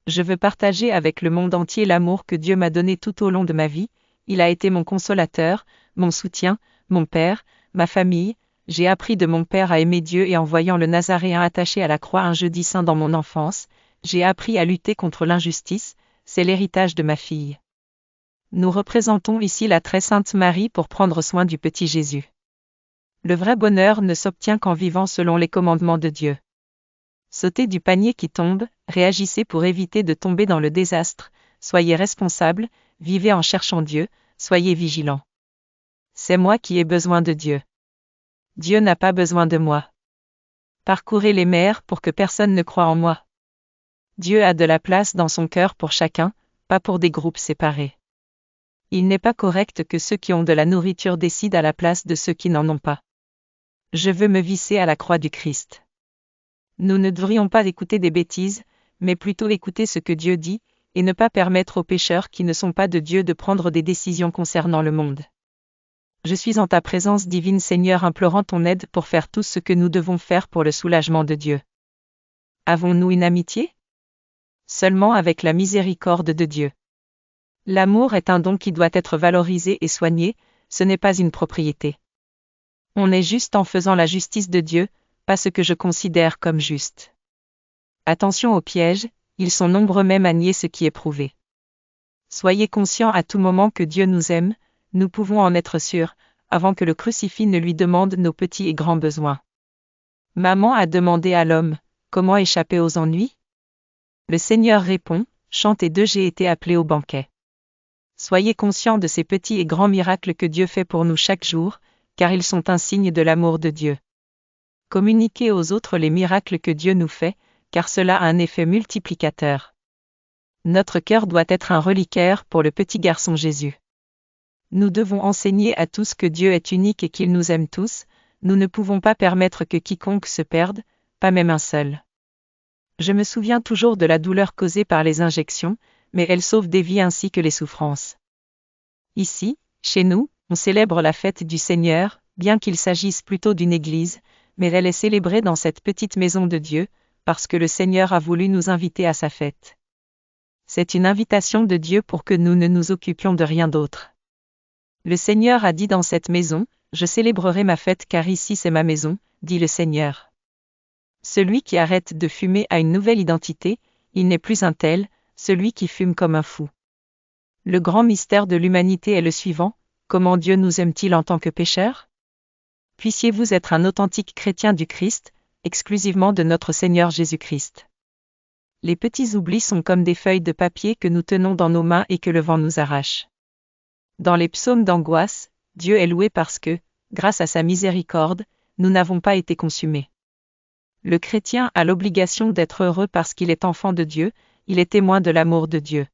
Je veux partager avec le monde entier l'amour que Dieu m'a donné tout au long de ma vie. Il a été mon consolateur, mon soutien, mon père, ma famille. J'ai appris de mon père à aimer Dieu et en voyant le Nazaréen attaché à la croix un jeudi saint dans mon enfance, j'ai appris à lutter contre l'injustice, c'est l'héritage de ma fille. Nous représentons ici la très sainte Marie pour prendre soin du petit Jésus. Le vrai bonheur ne s'obtient qu'en vivant selon les commandements de Dieu. Sautez du panier qui tombe, réagissez pour éviter de tomber dans le désastre, soyez responsables, vivez en cherchant Dieu, soyez vigilants. C'est moi qui ai besoin de Dieu. Dieu n'a pas besoin de moi. Parcourez les mers pour que personne ne croie en moi. Dieu a de la place dans son cœur pour chacun, pas pour des groupes séparés. Il n'est pas correct que ceux qui ont de la nourriture décident à la place de ceux qui n'en ont pas. Je veux me visser à la croix du Christ. Nous ne devrions pas écouter des bêtises, mais plutôt écouter ce que Dieu dit, et ne pas permettre aux pécheurs qui ne sont pas de Dieu de prendre des décisions concernant le monde. Je suis en ta présence divine Seigneur implorant ton aide pour faire tout ce que nous devons faire pour le soulagement de Dieu. Avons-nous une amitié? Seulement avec la miséricorde de Dieu. L'amour est un don qui doit être valorisé et soigné, ce n'est pas une propriété. On est juste en faisant la justice de Dieu, pas ce que je considère comme juste. Attention aux pièges, ils sont nombreux même à nier ce qui est prouvé. Soyez conscients à tout moment que Dieu nous aime, nous pouvons en être sûrs, avant que le crucifix ne lui demande nos petits et grands besoins. Maman a demandé à l'homme, comment échapper aux ennuis? Le Seigneur répond, chantez deux, j'ai été appelé au banquet. Soyez conscients de ces petits et grands miracles que Dieu fait pour nous chaque jour, car ils sont un signe de l'amour de Dieu. Communiquez aux autres les miracles que Dieu nous fait, car cela a un effet multiplicateur. Notre cœur doit être un reliquaire pour le petit garçon Jésus. Nous devons enseigner à tous que Dieu est unique et qu'il nous aime tous, nous ne pouvons pas permettre que quiconque se perde, pas même un seul. Je me souviens toujours de la douleur causée par les injections, mais elles sauvent des vies ainsi que les souffrances. Ici, chez nous, on célèbre la fête du Seigneur, bien qu'il s'agisse plutôt d'une église, mais elle est célébrée dans cette petite maison de Dieu, parce que le Seigneur a voulu nous inviter à sa fête. C'est une invitation de Dieu pour que nous ne nous occupions de rien d'autre. Le Seigneur a dit dans cette maison, « Je célébrerai ma fête car ici c'est ma maison », dit le Seigneur. Celui qui arrête de fumer a une nouvelle identité, il n'est plus un tel, celui qui fume comme un fou. Le grand mystère de l'humanité est le suivant, comment Dieu nous aime-t-il en tant que pécheurs? Puissiez-vous être un authentique chrétien du Christ, exclusivement de notre Seigneur Jésus-Christ. Les petits oublis sont comme des feuilles de papier que nous tenons dans nos mains et que le vent nous arrache. Dans les psaumes d'angoisse, Dieu est loué parce que, grâce à sa miséricorde, nous n'avons pas été consumés. Le chrétien a l'obligation d'être heureux parce qu'il est enfant de Dieu, il est témoin de l'amour de Dieu.